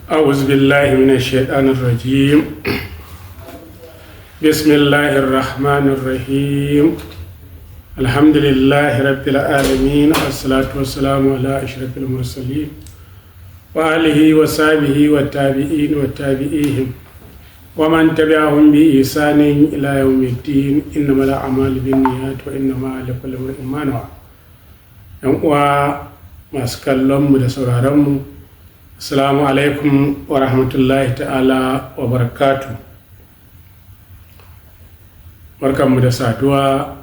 أعوذ بالله من الشيطان الرجيم. بسم الله الرحمن الرحيم. الحمد لله رب العالمين، والصلاة والسلام على أشرف المرسلين وآله وصحبه والتابعين والتابعيهم ومن تبعهم بإحسان إلى يوم الدين. إنما الأعمال بالنيات وإنما لكل امرئ ما نوى. masu kallonmu da sauraronmu, assalamu alaikum wa rahmatullahi ta'ala wa barakatu. Barkanmu da saduwa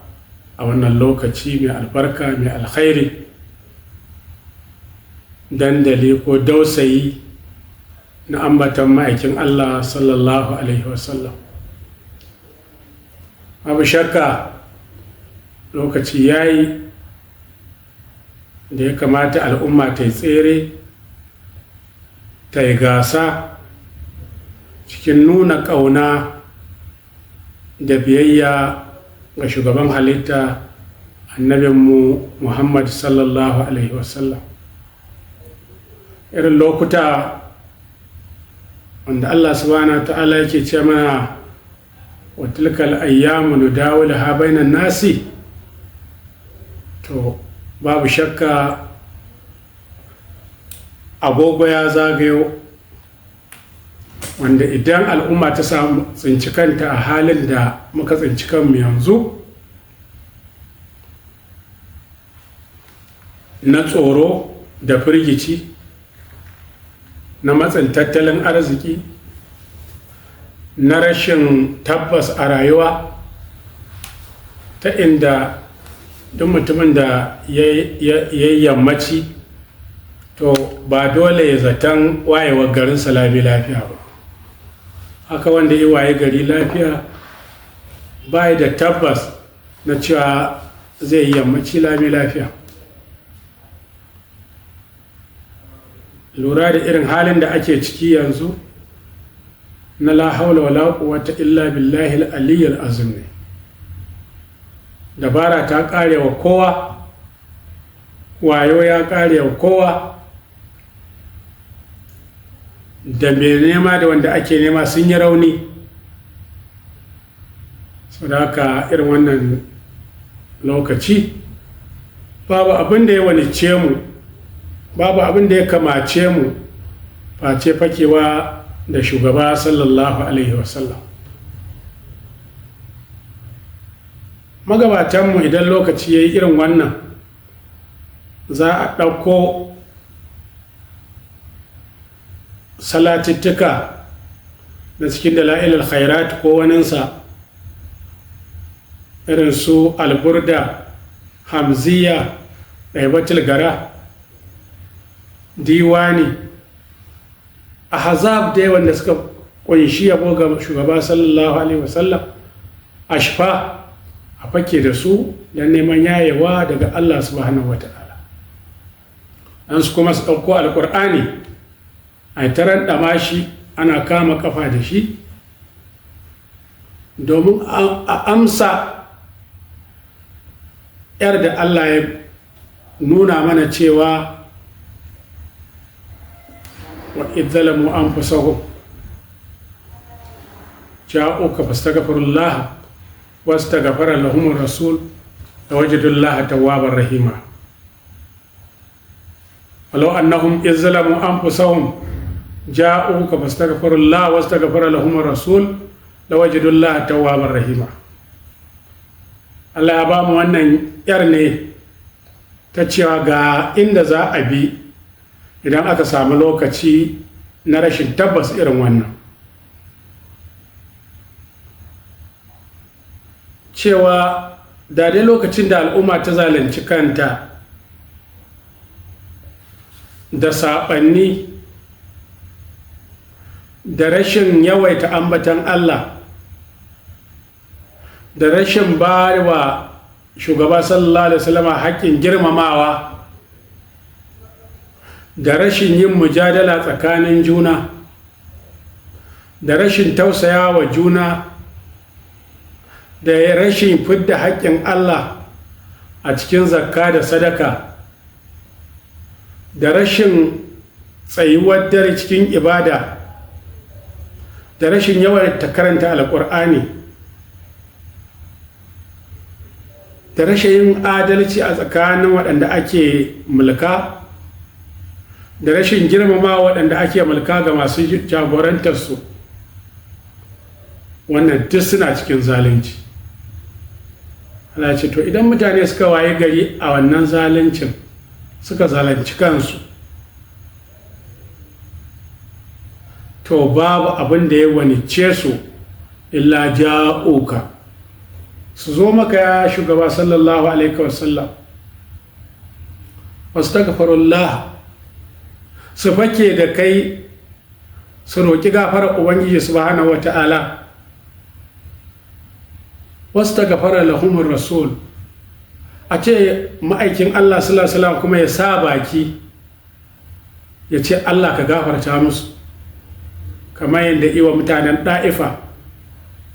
a wannan lokaci mai albarka mai alkhairi, dandali ko dausayi na ambatan ma'aikin Allah sallallahu alaihi wasallam. Babu shakka lokaci yayi da ya kamata al'umma ta yi tsere, ta yi gasa cikin nuna ƙauna da biyayya ga shugaban halitta annabinmu Muhammad sallallahu alaihi wasallam. Irin lokuta wanda Allah subhanahu wa ta'ala yake ce mana wa tilkal ayyamu nudawilha bainan nasi, to babu shakka agogo ya zagayo, wanda idan al'umma ta samu tsinci kanta a halin da muka tsinci kanmu yanzu na tsoro da firgici, na matsin tattalin arziki, na rashin tabbas a rayuwa, ta inda duk mutumin da ya yammaci to ba dole ya zaton wayewar garin salami lafiya ba. Haka wanda ya waye gari lafiya ba da tabbas na cewa zai yammaci lami lafiya. Lura da irin halin da ake ciki yanzu na la haula wala quwwata illa billahi al-aliyyil azim ne. Dabara ta kare wa kowa, wayo ya kare wa kowa, da mai nema da wanda ake nema sun yi rauni. Saboda haka irin wannan lokaci babu abin da ya wanice mu, babu abin da ya kamace mu face fakewa da shugaba sallallahu alaihi wasallam. Magabatanmu idan lokaci ya yi irin wannan, za a ɗauko salatittuka da cikin dala'ilul khairat ko waninsa, irin su alburda, hamziya, ɗaibatul gara, diwani, ahzab dai wanda suka ƙunshi yabo ga shugaba sallallahu alaihi wasallam, ashfa a fake da su don neman yayewa daga Allah subhanahu wa ta'ala. An su kuma su ɗauko alƙur'ani a taran ɗama shi ana kama ƙafa da shi domin a amsa ‘yar da Allah ya nuna mana cewa wa idzalamu anfusahum ja'uka fastaghfirullah واستغفر لهم الرسول لوجدوا الله توابا رحيما ولو انهم اذ ظلموا انفسهم جاءوك فاستغفروا الله واستغفر لهم الرسول لوجدوا الله توابا رحيما. Allah ya ba mu wannan yar ne ta cewa ga inda za a bi idan aka samu lokaci na rashin tabbas irin wannan, cewa da dai lokacin da al'umma ta zalunci kanta da saɓanni da rashin yawaita ambatan Allah da rashin bawa shugaba sallallahu alaihi wasallam haƙƙin girmamawa da rashin yin mujadala tsakanin juna da rashin tausaya wa juna da rashin fidda haƙƙin Allah a cikin zakka da sadaka da rashin tsayuwar dare cikin ibada da rashin yawan ta karanta alƙur'ani da rashin yin adalci a tsakanin waɗanda ake mulka da rashin girmama waɗanda ake mulka ga masu jagorantarsu, wannan duk suna cikin zalunci. Allah ce to idan mutane suka waye gari a wannan zaluncin suka zalunci kansu, to babu abin da ya wanice su illa ja'uka, su zo maka ya shugaba sallallahu alaihi wasallam, wastaghfirullah, su fake da kai su roƙi gafarar ubangiji subhanahu wata'ala, wastaghfara lahumur rasul, a ce ma'aikin Allah sallallahu alaihi wasallam kuma ya sa baki ya ce Allah ka gafarta musu, kamar yadda iwa mutanen ɗa'ifa,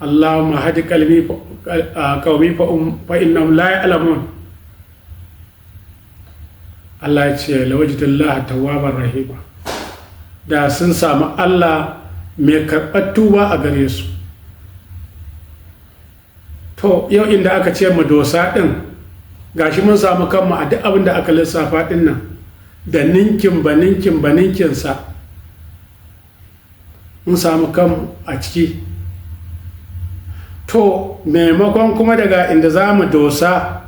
Allahumma hadi qaumi fa innahum la ya'lamun. Allah ya ce lawajidullah tawwabar rahima, da sun samu Allah mai karɓar tuba a gare su. To yau inda aka ce mu dosa ɗin, gashi mun samu kanmu a duk abin da aka lissafa ɗin nan da ninkin ba ninkinsa, mun samu kanmu a ciki. To maimakon kuma daga inda za mu dosa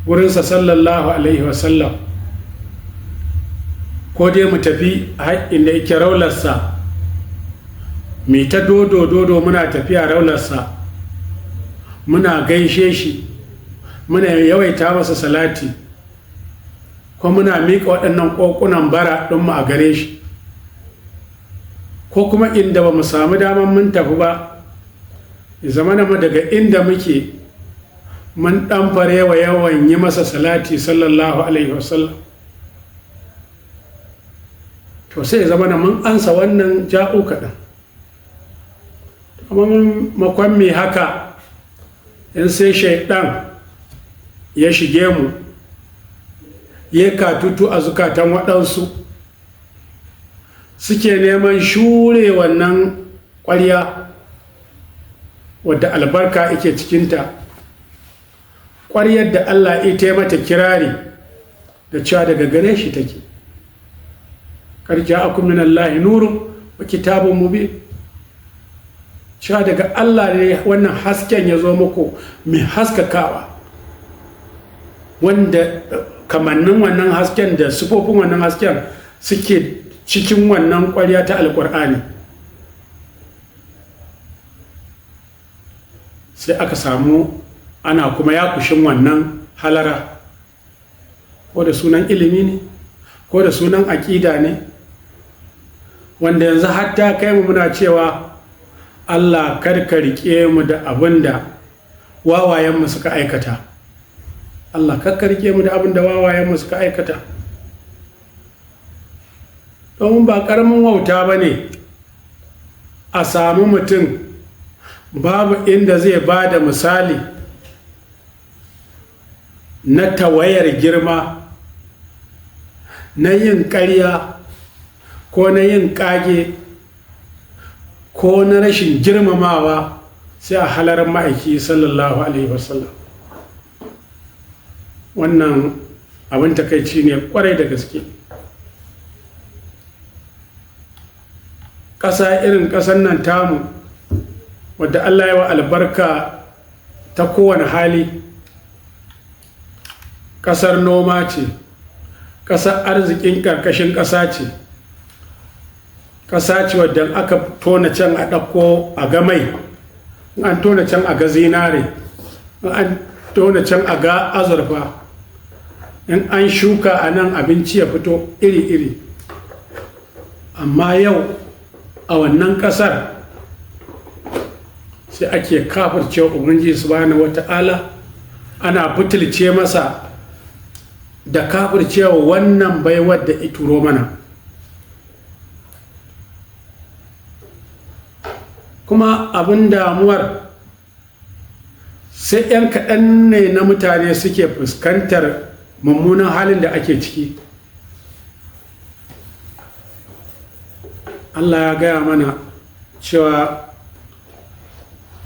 wurinsa sallallahu alaihi wasallam, ko dai mu tafi inda yake raularsa, mai ta dodo muna tafiya raularsa, muna gaishe shi, muna yawaita masa salati, ko muna miƙa waɗannan ƙoƙunan bara ɗinmu a gare shi, ko kuma inda ba mu samu daman mun tafi ba, ya zama na daga inda muke mun ɗan farewa yawan yi masa salati sallallahu alaihi wasallam, to sai ya zama na mun ansa wannan ja'u kaɗan. amma makon mai haka in sai shaidan ya shige mu ya katutu a zukatan waɗansu suke neman shure wannan ƙwarya wadda albarka ike cikinta, ƙwaryar da Allah ita mata kirari da cewa daga gare shi take, qad ja'akum minallahi nurun wa kitabun mubin, cewa daga Allah ne wannan hasken ya zo muku mai haskakawa, wanda kamannin wannan hasken da sifofin wannan hasken suke cikin wannan ƙwarya ta alƙur'ani. Sai aka samu ana kuma ya kushin wannan halara, ko da sunan ilimi ne ko da sunan aƙida ne, wanda yanzu hatta kai mu muna cewa Allah karka rike mu da abin da wawayenmu suka aikata, Allah karka rike mu da abin da wawayenmu suka aikata. Domin ba ƙaramin wauta ba ne a samu mutum babu inda zai ba da misali na tawayar girma, na yin ƙarya ko na yin ƙage ko na rashin girmamawa sai a halarar ma'aiki sallallahu alaihi wasallam. Wannan abin takaici ne kwarai da gaske. Ƙasa irin ƙasar nan tamu wadda Allah ya wa albarka ta kowane hali, ƙasar noma ce, ƙasar arzikin ƙarƙashin ƙasa ce, ƙasa ce wadda aka tona can a ɗauko a ga mai, an tona can a ga zinare, an tona can a ga azurfa, in an shuka a nan abinci ya fito iri-iri. Amma yau a wannan ƙasar sai ake kafircewa ubangiji subhanahu wata'ala, ana butulce masa da kafircewa wannan baiwar da ituro mana. Kuma abin damuwar sai 'yan kaɗan ne na mutane suke fuskantar mummunan halin da ake ciki. Allah ya gaya mana cewa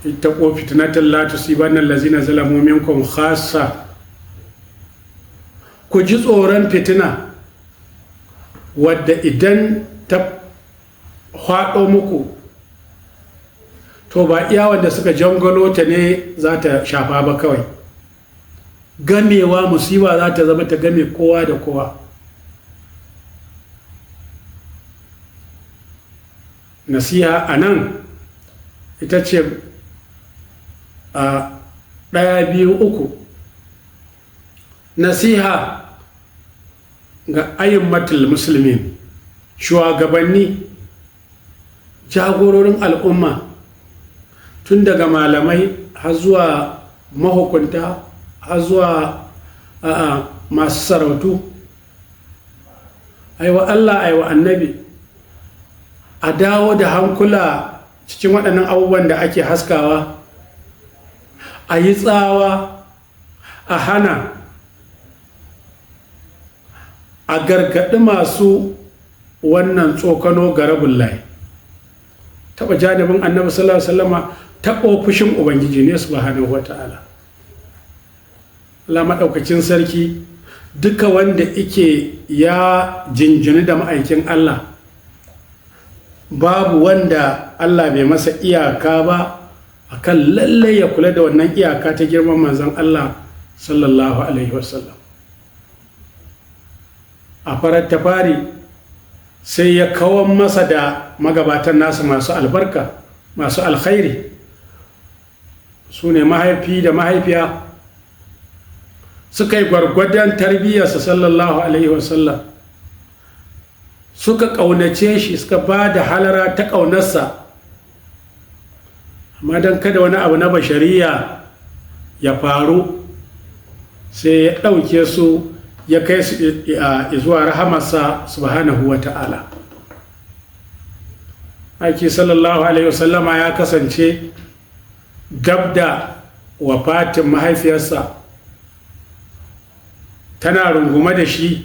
ittaqu fitnatan la tusibanna allazina zalamu minkum khassa, ku ji tsoron fitina wadda idan ta faɗo muku to ba iya wanda suka jangalo ta ne za ta shafa ba kawai, gamewa musiba za ta zama ta game kowa da kowa. Nasiha a nan ita ce a 1, 2, 3. Nasiha ga ayyummatul musulmin, shugabanni, jagororin al'umma, tun daga malamai har zuwa mahukunta har zuwa masu sarautu. Aiwa Allah aiwa annabi a dawo da hankula cikin waɗannan abubuwan da ake haskawa, a yi tsawa, a hana, a gargaɗi masu wannan tsokano ga rabin layi. Taɓa janibin annabi sallallahu alaihi wasallama taɓo fushin ubangiji ne subhanahu wata'ala. Allah maɗaukacin sarki duka wanda ike ya jinjini da ma'aikin Allah, babu wanda Allah bai masa iyaka ba akan lallai ya kula da wannan iyaka ta girman manzon Allah sallallahu alaihi wasallam. A farar ta fari sai ya kawon masa da magabatan nasu masu albarka, masu alkhairi, su ne mahaifi da mahaifiya, suka yi gwargwadon tarbiyyarsa sallallahu alaihi wasallam, suka ƙaunace shi, suka ba da halara ta ƙaunarsa. Amma don kada wani abu na bashariya ya faru sai ya ɗauke su ya kai su zuwa rahamarsa subhanahu wa ta'ala. Aiki sallallahu alaihi wasallama ya kasance gab da wafatin mahaifiyarsa, tana rungume da shi.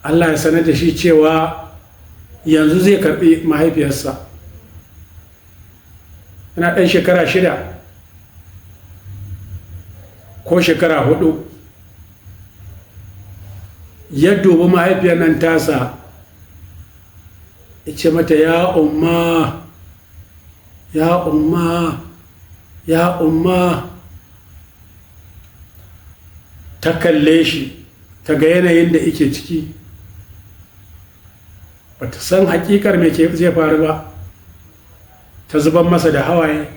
Allah ya sanar da shi cewa yanzu zai karɓi mahaifiyarsa. Yana ɗan shekara 6 ko shekara 4, ya dubi mahaifiyar nan tasa, ya ce mata ya umma, ya umma, ya umma. Ta kalle shi, ta ga yanayin da yake ciki, ba ta san hakikar me zai faru ba, ta zuban masa da hawaye,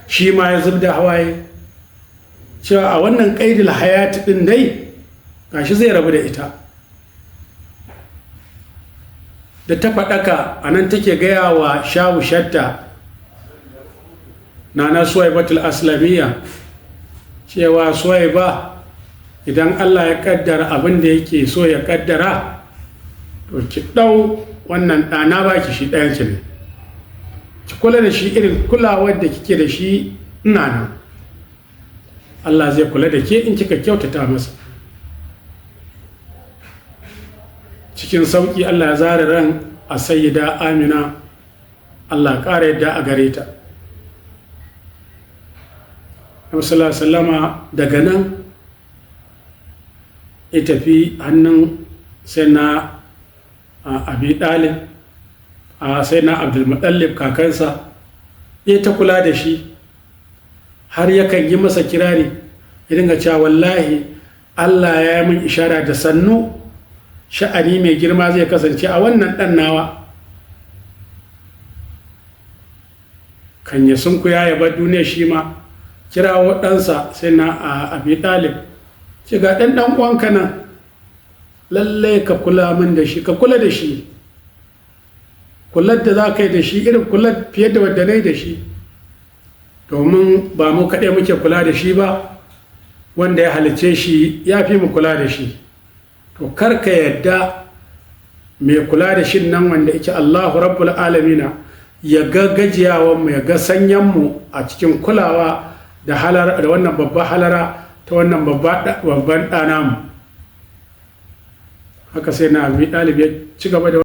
shi ma ya zub da hawaye, cewa a wannan ƙaidil hayati ɗin dai gashi zai rabu da ita. Da ta faɗaka a nan take gaya wa shawu shatta nana suwaibatul aslamiyya cewa suwaiba, idan Allah ya kaddara abin da yake so ya kaddara, to ki ɗau wannan ɗana ba ki shi ɗayanki ne, ki kula da shi irin kulawar da kike da shi ina nan. Allah zai kula da ke in kika kyautata masa. Cikin sauƙi Allah ya zara ran a sayyida Amina, Allah ƙara yadda a gare ta. Nabi sallallahu alaihi wasallama daga nan ya tafi hannun sai na Abi Talib, sai na Abdul Muttalib kakansa, ya ta kula da shi har yakan yi masa kirari, ya dinga cewa wallahi Allah ya yi min ishara da sannu sha'ani mai girma zai kasance a wannan ɗan nawa. Kan ya sunkuya ya bar duniya shi ma kirawo ɗansa sai na Abi Talib, ce ga ɗan uwanka nan, lallai ka kula min da shi, ka kula da shi, kular da za ka yi da shi irin kular fiye da wadda na yi da shi, domin ba mu kaɗai muke kula da shi ba, wanda ya halice shi ya fi mu kula da shi. To kar ka yadda mai kula da shi nan wanda yake Allahu rabbul alamina ya ga gajiyawanmu, ya ga sanyanmu a cikin kulawa da wannan babban halara ta wannan babban ɗana mu. Haka sai na Abi Talib ya ci gaba da